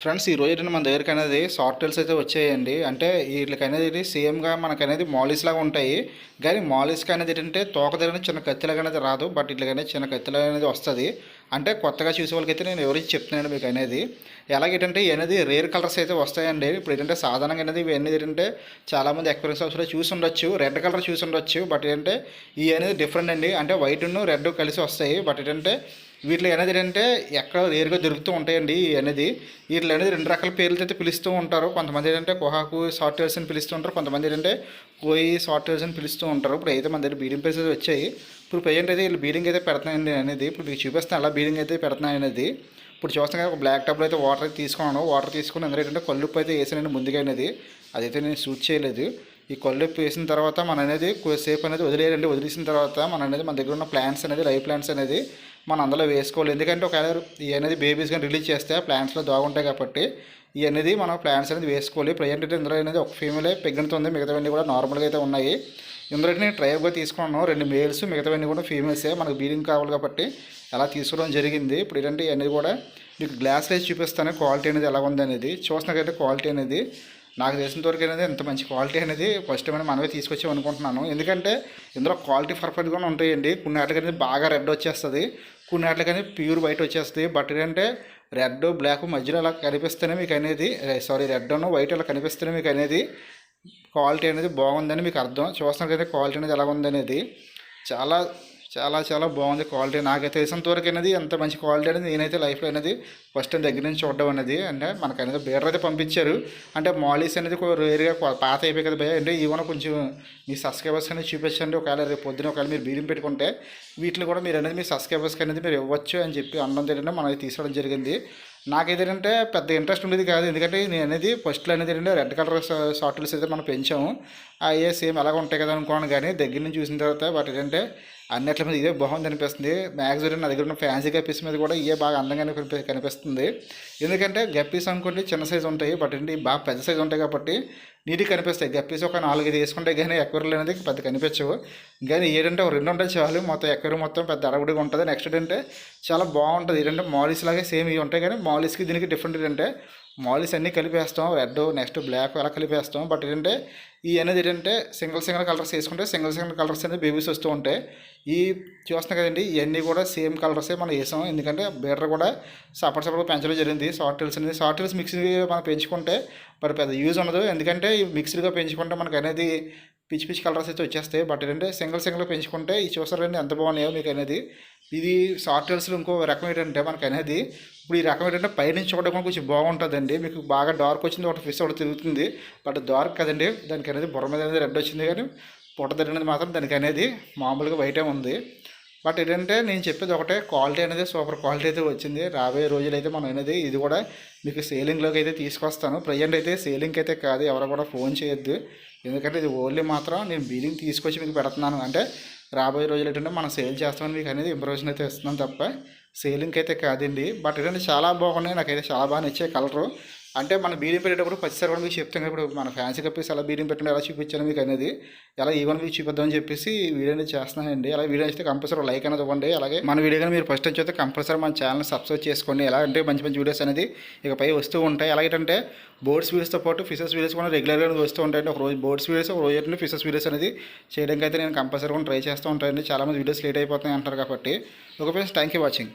Friends ఈ రోజు మన దగ్గరికి అనేది షార్ట్ టైల్స్ అయితే వచ్చాయండి. అంటే వీటికి అనేది సేమ్గా మనకు అనేది మాలిస్ లాగా ఉంటాయి. కానీ మాలిస్కి అనేది ఏంటంటే తోక దగ్గర చిన్న కత్తిలాగా అనేది రాదు. బట్ ఇట్లా అనేది చిన్న కత్తిలాగా అనేది వస్తుంది. అంటే కొత్తగా చూసే వాళ్ళకైతే నేను ఎవరికి చెప్తున్నాను మీకు అనేది. ఎలాగేంటంటే అనేది రేర్ కలర్స్ అయితే వస్తాయండి. ఇప్పుడు ఏంటంటే సాధారణంగా అనేది ఇవన్నీ ఏంటంటే చాలామంది ఎక్స్పీరియన్స్ హౌస్లో చూసి ఉండొచ్చు, రెడ్ కలర్ చూసి ఉండొచ్చు. బట్ ఏంటంటే ఈ అనేది డిఫరెంట్ అండి. అంటే వైట్ను రెడ్ కలిసి వస్తాయి. బట్ ఏంటంటే వీటిలో అనేది ఏంటంటే ఎక్కడ రేరుగా దొరుకుతూ ఉంటాయండి. అనేది వీటిలో అనేది రెండు రకాల పేర్లతో అయితే పిలుస్తూ ఉంటారు. కొంతమంది ఏంటంటే కొహాకు షార్ట్ టైల్స్ అని పిలుస్తూ ఉంటారు, కొంతమంది ఏంటంటే కోయి షార్ట్ టైల్స్ అని పిలుస్తూ ఉంటారు. ఇప్పుడు అయితే మన దగ్గర బీడింగ్ ప్లేసెస్ వచ్చాయి. ఇప్పుడు ప్రజెంట్ అయితే వీళ్ళు బీడింగ్ అయితే పెడుతున్నాయండి అనేది. ఇప్పుడు మీకు చూపిస్తాను అలా బీడింగ్ అయితే పెడుతున్నాయి అనేది. ఇప్పుడు చూస్తాం కదా, ఒక బ్లాక్ టబ్లో అయితే వాటర్ అయితే తీసుకున్నాను. వాటర్ తీసుకుని అందులో ఏంటంటే కల్లుప్పు అయితే వేసానండి ముందుగా అనేది. అదైతే నేను షూట్ చేయలేదు. ఈ కల్లుప్పు వేసిన తర్వాత మన అనేది కొద్దిసేపు అనేది వదిలేయండి. వదిలేసిన తర్వాత మన దగ్గర ఉన్న ప్లాంట్స్ అనేది లైవ్ ప్లాంట్స్ అనేది మనం అందులో వేసుకోవాలి. ఎందుకంటే ఒకవేళ ఇవి అనేది బేబీస్ కానీ రిలీజ్ చేస్తే ప్లాంట్స్లో దాగుంటాయి కాబట్టి ఇవి అనేది మనం ప్లాంట్స్ అనేది వేసుకోవాలి. ప్రజెంట్ అయితే ఇందులో అనేది ఒక ఫీమేల్ ప్రెగ్నెంట్ ఉంది, మిగతావన్నీ కూడా నార్మల్గా అయితే ఉన్నాయి. ఇందులో నేను ట్రైబ్గా తీసుకున్నాను, 2 మేల్స్, మిగతావన్నీ కూడా ఫీమేల్సే. మనకు బీడింగ్ కావాలి కాబట్టి అలా తీసుకోవడం జరిగింది. ఇప్పుడు ఏంటంటే అనేది కూడా మీకు గ్లాస్ వేసి చూపిస్తాను క్వాలిటీ అనేది ఎలా ఉంది అనేది. చూసినాకైతే క్వాలిటీ అనేది నాకు తెలిసినంతవరకు అనేది ఎంత మంచి క్వాలిటీ అనేది ఫస్ట్ టైం మనమే తీసుకొచ్చాం అనుకుంటున్నాను. ఎందుకంటే ఇందులో క్వాలిటీ పర్ఫెక్ట్గా ఉంటాయండి. కొన్ని వాటికి బాగా రెడ్ వచ్చేస్తుంది, కొన్ని వాటికి ప్యూర్ వైట్ వచ్చేస్తుంది. బట్ ఏంటంటే రెడ్ బ్లాక్ మధ్యలో అలా కనిపిస్తేనే మీకు అనేది రెడ్ వైట్ అలా కనిపిస్తేనే మీకు అనేది క్వాలిటీ అనేది బాగుందని మీకు అర్థం. చూస్తున్నట్లయితే క్వాలిటీ అనేది ఎలా ఉందనేది చాలా చాలా చాలా బాగుంది క్వాలిటీ. నాకు తెలిసినంతవరకు అనేది ఎంత మంచి క్వాలిటీ అనేది నేనైతే లైఫ్లో అనేది ఫస్ట్ టైం దగ్గర నుంచి చూడడం అనేది. అంటే మనకు అనేది బీడర్ అయితే పంపించారు. అంటే మాలిస్ అనేది రేరుగా పాత అయిపోయి కదా భయ. అంటే ఈవెన్ కొంచెం మీ సబ్స్క్రైబర్స్ అనేది చూపించండి. ఒకవేళ రేపు పొద్దున ఒకవేళ మీరు బీడింగ్ పెట్టుకుంటే వీటిని కూడా మీరు అనేది మీ సబ్స్క్రైబర్స్కి అనేది మీరు ఇవ్వచ్చు అని చెప్పి అన్నం ఏంటంటే మనం తీసుకోవడం జరిగింది. నాకైతే ఏంటంటే పెద్ద ఇంట్రెస్ట్ ఉండేది కాదు. ఎందుకంటే నేను అనేది ఫస్ట్లో అనేది ఏంటంటే రెడ్ కలర్ షార్ట్స్ అయితే మనం పెంచాము. అయ్యే సేమ్ అలాగ ఉంటాయి కదా అనుకోండి. కానీ దగ్గర నుంచి చూసిన తర్వాత వాటి ఏంటంటే అన్నిట్ల మీద ఇదే బాగుంది అనిపిస్తుంది. మ్యాక్సిమం నా దగ్గర ఉన్న ఫ్యాన్సీ గప్పీస్ మీద కూడా ఇవే బాగా అందంగా కనిపిస్తుంది. ఎందుకంటే గప్పీస్ అనుకోండి చిన్న సైజు ఉంటాయి, బట్ ఏంటి బాగా పెద్ద సైజు ఉంటాయి కాబట్టి నీట్గా కనిపిస్తాయి. గప్పీస్ ఒక 4-5 వేసుకుంటే కానీ ఎక్వరీలు అనేది పెద్ద కనిపించవు. కానీ ఏంటంటే ఒక 2 ఉంటాయి చాలు, మొత్తం ఎక్వరీ మొత్తం పెద్ద అడవుడిగా ఉంటుంది. నెక్స్ట్ ఏంటంటే చాలా బాగుంటుంది. ఏంటంటే మాలిస్ లాగే సేమ్ ఇవి ఉంటాయి, కానీ మాలిస్కి దీనికి డిఫరెంట్ ఏంటంటే మాలిస్ అన్నీ కలిపేస్తాం, రెడ్ నెక్స్ట్ బ్లాక్ అలా కలిపేస్తాం. బట్ ఏంటంటే ఈ అనేది ఏంటంటే సింగిల్ కలర్స్ వేసుకుంటే సింగిల్ కలర్స్ అనేది బేబీస్ వస్తూ ఉంటాయి. ఈ చూస్తున్నాం కదండి, ఇవన్నీ కూడా సేమ్ కలర్సే మనం వేసాం. ఎందుకంటే బీటర్ కూడా సపరేట్గా పెంచడం జరిగింది. షార్ట్ టైల్స్ మిక్స్డ్గా మనం పెంచుకుంటే మరి పెద్ద యూజ్ ఉండదు. ఎందుకంటే ఈ మిక్స్డ్గా పెంచుకుంటే మనకు అనేది పిచ్చి కలర్స్ అయితే వచ్చేస్తాయి. బట్ ఏంటంటే సింగిల్గా పెంచుకుంటే ఈ చూసారండి ఎంత బాగున్నాయో మీకు అనేది. ఇది షార్ట్ టైల్స్లో ఇంకో రకం ఏంటంటే మనకు అనేది ఇప్పుడు ఈ రకం ఏంటంటే పైనుంచి చూడడం కొంచెం బాగుంటుందండి. మీకు బాగా డార్క్ వచ్చింది, ఒకటి ఫిష్ ఒకటి తిరుగుతుంది. బట్ డార్క్ కదండి, దానికి అనేది బుర్ర మీద అనేది రెడ్ వచ్చింది, కానీ పొట్ట తిరిగినది మాత్రం దానికి అనేది మామూలుగా వైటే ఉంది. బట్ ఏంటంటే నేను చెప్పేది ఒకటే, క్వాలిటీ అనేది సూపర్ క్వాలిటీ అయితే వచ్చింది. రాబోయే రోజులు అయితే మనం అనేది ఇది కూడా మీకు సేలింగ్లోకి అయితే తీసుకొస్తాను. ప్రజెంట్ అయితే సేలింగ్కి అయితే కాదు, ఎవరు కూడా ఫోన్ చేయొద్దు. ఎందుకంటే ఇది ఓన్లీ మాత్రం నేను బీడింగ్ తీసుకొచ్చి మీకు పెడుతున్నాను. అంటే రాబోయే రోజులు ఏంటంటే మనం సేల్ చేస్తామని మీకు అనేది ఇంప్రెషన్ అయితే ఇస్తున్నాను తప్ప సేలింగ్కి అయితే కాదండి. బట్ ఏంటంటే చాలా బాగున్నాయి, నాకైతే చాలా బాగా నచ్చే కలరు. అంటే మన బీడింగ్ పెట్టేటప్పుడు ప్రతిసారి కూడా మీకు చెప్తాం కదా, ఇప్పుడు మన ఫ్యాన్సీ కప్పేసి ఎలా బీడింగ్ పెట్టండి, ఎలా చూపించాను మీకు అనేది, ఎలా ఈవెన్ మీకు చూపిద్దామని చెప్పేసి వీడియో అనేది చేస్తున్నానండి. అలా వీడియో అయితే కంపల్సరీ లైక్ అనేది ఇవ్వండి. అలాగే మన వీడియో కానీ మీరు ఫస్ట్ నుంచి అయితే కంపల్సరీ మన ఛానల్ సబ్స్క్రైబ్ చేసుకోండి. ఎలా అంటే మంచి మంచి వీడియోస్ అనేది ఇకపై వస్తూ ఉంటాయి. అలాగేంటే బోర్డ్స్ వీడియోస్తో పాటు ఫిషెస్ వీడియోస్ కూడా రెగ్యులర్గా వస్తూ ఉంటాయండి. ఒక రోజు బోర్డ్స్ వీడియోస్, ఒక రోజు ఏంటంటే ఫిషెస్ వీడియోస్ అనేది చేయడానికి అయితే నేను కంపల్సరీ కూడా ట్రై చేస్తూ ఉంటానండి. చాలామంది వీడియోస్ లేట్ అయిపోతున్నాయి అంటారు కాబట్టి. Okay friends, thank you watching.